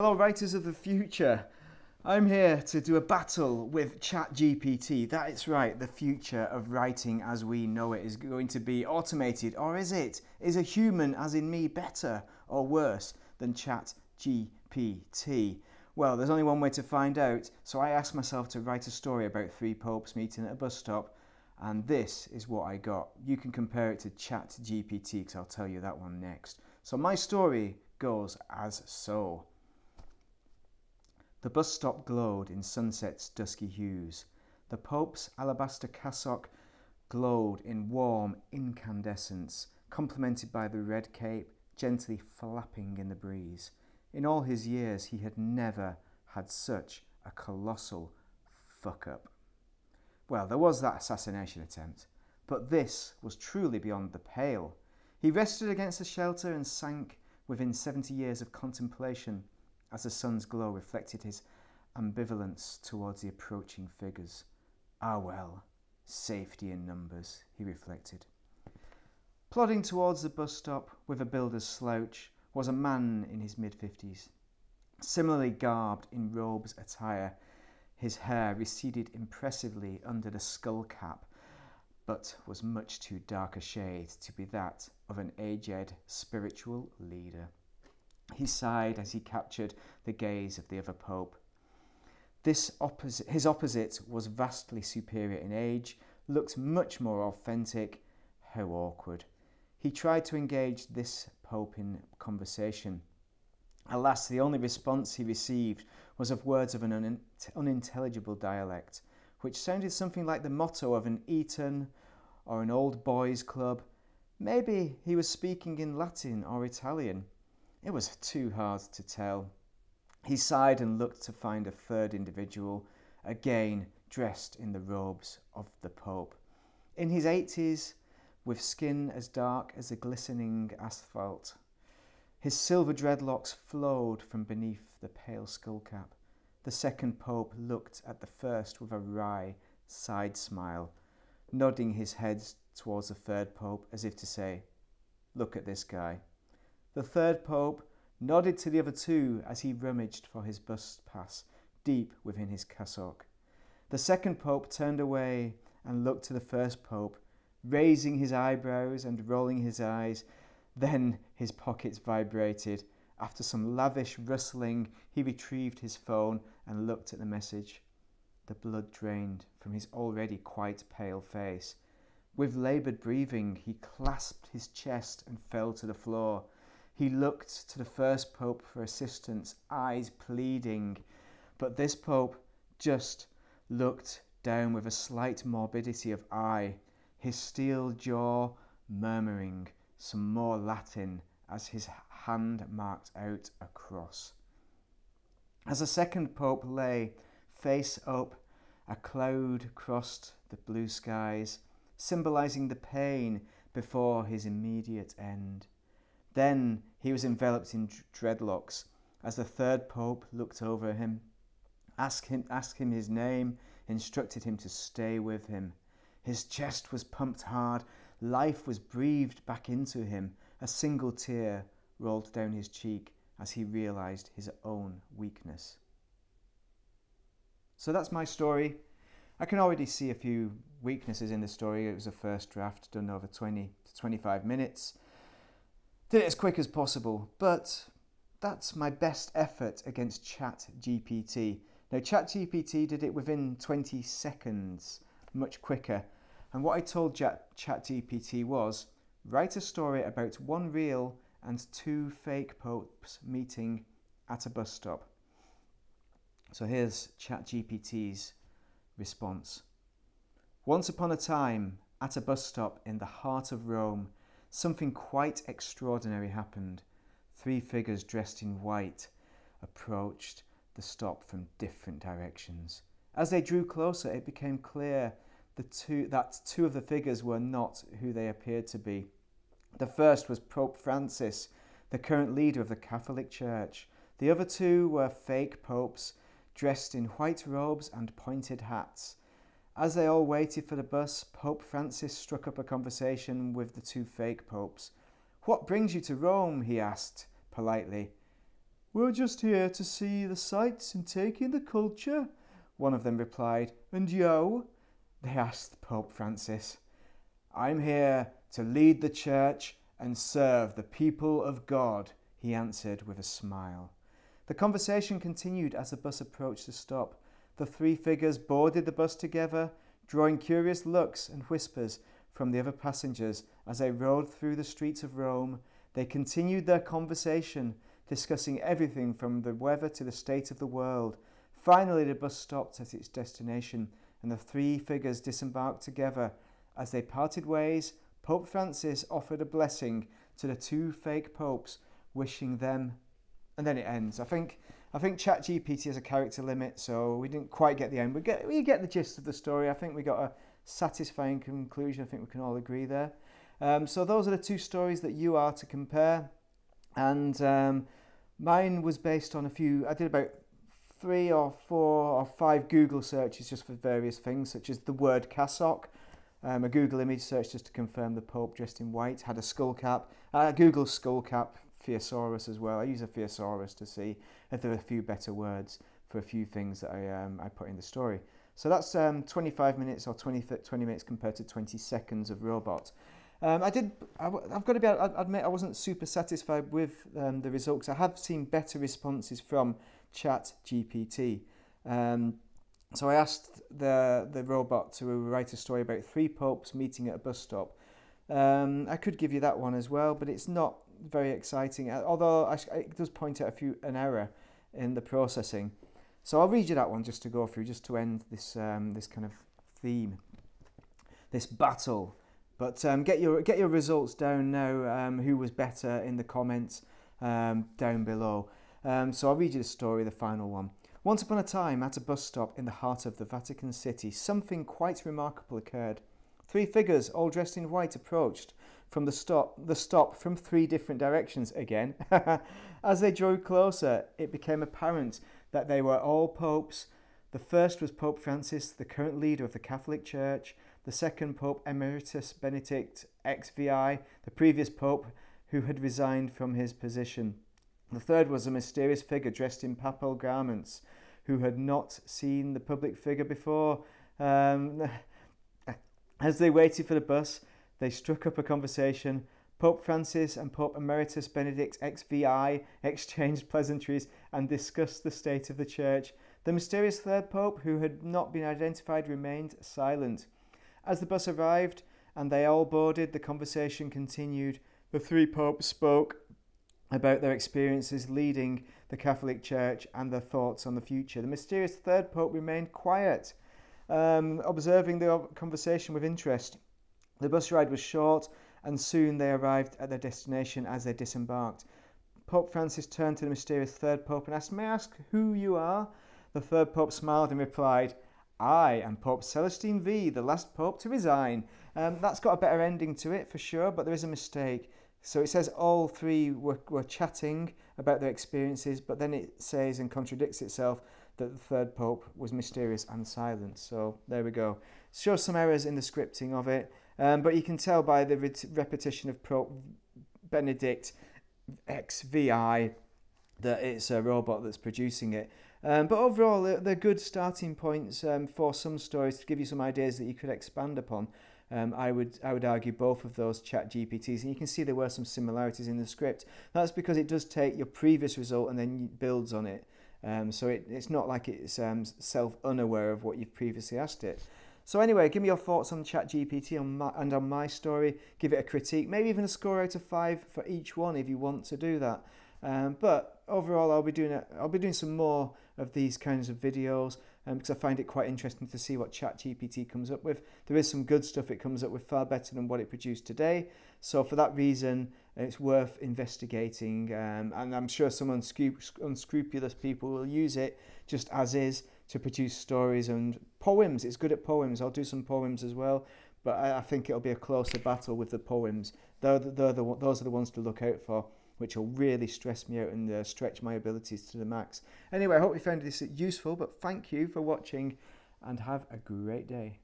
Hello writers of the future, I'm here to do a battle with ChatGPT. That's right, the future of writing as we know it is going to be automated, or is it? Is a human, as in me, better or worse than ChatGPT? Well, there's only one way to find out, so I asked myself to write a story about three popes meeting at a bus stop, and this is what I got. You can compare it to ChatGPT because I'll tell you that one next. So my story goes as so. The bus stop glowed in sunset's dusky hues. The Pope's alabaster cassock glowed in warm incandescence, complemented by the red cape gently flapping in the breeze. In all his years, he had never had such a colossal fuck-up. Well, there was that assassination attempt, but this was truly beyond the pale. He rested against the shelter and sank within 70 years of contemplation, as the sun's glow reflected his ambivalence towards the approaching figures. Ah well, safety in numbers, he reflected. Plodding towards the bus stop with a builder's slouch was a man in his mid-50s. Similarly garbed in robe's attire, his hair receded impressively under the skull cap, but was much too dark a shade to be that of an aged spiritual leader. He sighed as he captured the gaze of the other pope. His opposite was vastly superior in age, looked much more authentic. How awkward. He tried to engage this pope in conversation. Alas, the only response he received was of words of an unintelligible dialect, which sounded something like the motto of an Eton or an old boys' club. Maybe he was speaking in Latin or Italian. It was too hard to tell. He sighed and looked to find a third individual, again dressed in the robes of the Pope. In his 80s, with skin as dark as the glistening asphalt. His silver dreadlocks flowed from beneath the pale skullcap. The second Pope looked at the first with a wry side smile, nodding his head towards the third Pope as if to say, "Look at this guy." The third Pope nodded to the other two as he rummaged for his bus pass deep within his cassock. The second Pope turned away and looked to the first Pope, raising his eyebrows and rolling his eyes. Then his pockets vibrated. After some lavish rustling, he retrieved his phone and looked at the message. The blood drained from his already quite pale face. With laboured breathing, he clasped his chest and fell to the floor. He looked to the first Pope for assistance, eyes pleading, but this Pope just looked down with a slight morbidity of eye, his steel jaw murmuring some more Latin as his hand marked out a cross. As the second Pope lay, face up, a cloud crossed the blue skies, symbolizing the pain before his immediate end. Then he was enveloped in dreadlocks as the third Pope looked over him, asked him his name, instructed him to stay with him. His chest was pumped hard, life was breathed back into him. A single tear rolled down his cheek as he realized his own weakness. So that's my story. I can already see a few weaknesses in the story. It was a first draft done over 20 to 25 minutes. Did it as quick as possible, but that's my best effort against ChatGPT. Now, ChatGPT did it within 20 seconds, much quicker. And what I told ChatGPT was, write a story about one real and two fake popes meeting at a bus stop. So here's ChatGPT's response. Once upon a time, at a bus stop in the heart of Rome, something quite extraordinary happened. Three figures dressed in white approached the stop from different directions. As they drew closer, it became clear that two of the figures were not who they appeared to be. The first was Pope Francis, the current leader of the Catholic Church. The other two were fake popes, dressed in white robes and pointed hats. As they all waited for the bus, Pope Francis struck up a conversation with the two fake popes. "What brings you to Rome?" he asked politely. "We're just here to see the sights and take in the culture," one of them replied. "And yo?" they asked Pope Francis. "I'm here to lead the church and serve the people of God," he answered with a smile. The conversation continued as the bus approached the stop. The three figures boarded the bus together, drawing curious looks and whispers from the other passengers as they rode through the streets of Rome. They continued their conversation, discussing everything from the weather to the state of the world. Finally, the bus stopped at its destination, and the three figures disembarked together. As they parted ways, Pope Francis offered a blessing to the two fake popes, wishing them... And then it ends. I think ChatGPT has a character limit, so we didn't quite get the end. We get the gist of the story. I think we got a satisfying conclusion. I think we can all agree there. So those are the two stories that you are to compare. And mine was based on a few... I did about 3 or 4 or 5 Google searches just for various things, such as the word cassock. A Google image search just to confirm the Pope dressed in white had a skull cap. Google skull cap, Thesaurus as well. I use a thesaurus to see if there are a few better words for a few things that I put in the story. So that's 25 minutes or 20 minutes compared to 20 seconds of robot. I've got to be able to admit I wasn't super satisfied with the results. I have seen better responses from ChatGPT. So I asked the robot to write a story about 3 popes meeting at a bus stop. I could give you that one as well, but it's not very exciting, although it does point out an error in the processing. So I'll read you that one just to go through, just to end this this kind of theme, this battle. But get your results down now. Who was better in the comments down below. So I'll read you the story, the final one. Once upon a time, at a bus stop in the heart of the Vatican City, something quite remarkable occurred. 3 figures, all dressed in white, approached from the stop from 3 different directions again. As they drew closer, it became apparent that they were all popes. The first was Pope Francis, the current leader of the Catholic Church. The second, Pope Emeritus Benedict XVI, the previous pope who had resigned from his position. The third was a mysterious figure dressed in papal garments who had not seen the public figure before. As they waited for the bus, they struck up a conversation. Pope Francis and Pope Emeritus Benedict XVI exchanged pleasantries and discussed the state of the church. The mysterious third pope, who had not been identified, remained silent. As the bus arrived and they all boarded, the conversation continued. The 3 popes spoke about their experiences leading the Catholic Church and their thoughts on the future. The mysterious third pope remained quiet, observing the conversation with interest. The bus ride was short, and soon they arrived at their destination as they disembarked. Pope Francis turned to the mysterious third pope and asked, "May I ask who you are?" The third pope smiled and replied, "I am Pope Celestine V, the last pope to resign." That's got a better ending to it for sure, but there is a mistake. So it says all 3 were chatting about their experiences, but then it says and contradicts itself that the third pope was mysterious and silent. So there we go. Shows some errors in the scripting of it, but you can tell by the repetition of Pope Benedict XVI that it's a robot that's producing it. But overall, they're good starting points for some stories to give you some ideas that you could expand upon. I would argue both of those ChatGPTs, and you can see there were some similarities in the script. That's because it does take your previous result and then builds on it. So it's not like it's self-unaware of what you've previously asked it. So anyway, give me your thoughts on ChatGPT and on my story. Give it a critique, maybe even a score out of 5 for each one if you want to do that. But overall, I'll be doing some more of these kinds of videos because I find it quite interesting to see what ChatGPT comes up with. There is some good stuff it comes up with, far better than what it produced today. So for that reason, it's worth investigating. And I'm sure some unscrupulous people will use it just as is to produce stories and poems. It's good at poems. I'll do some poems as well. But I think it'll be a closer battle with the poems. Those are the ones to look out for, which will really stress me out and stretch my abilities to the max. Anyway, I hope you found this useful, but thank you for watching and have a great day.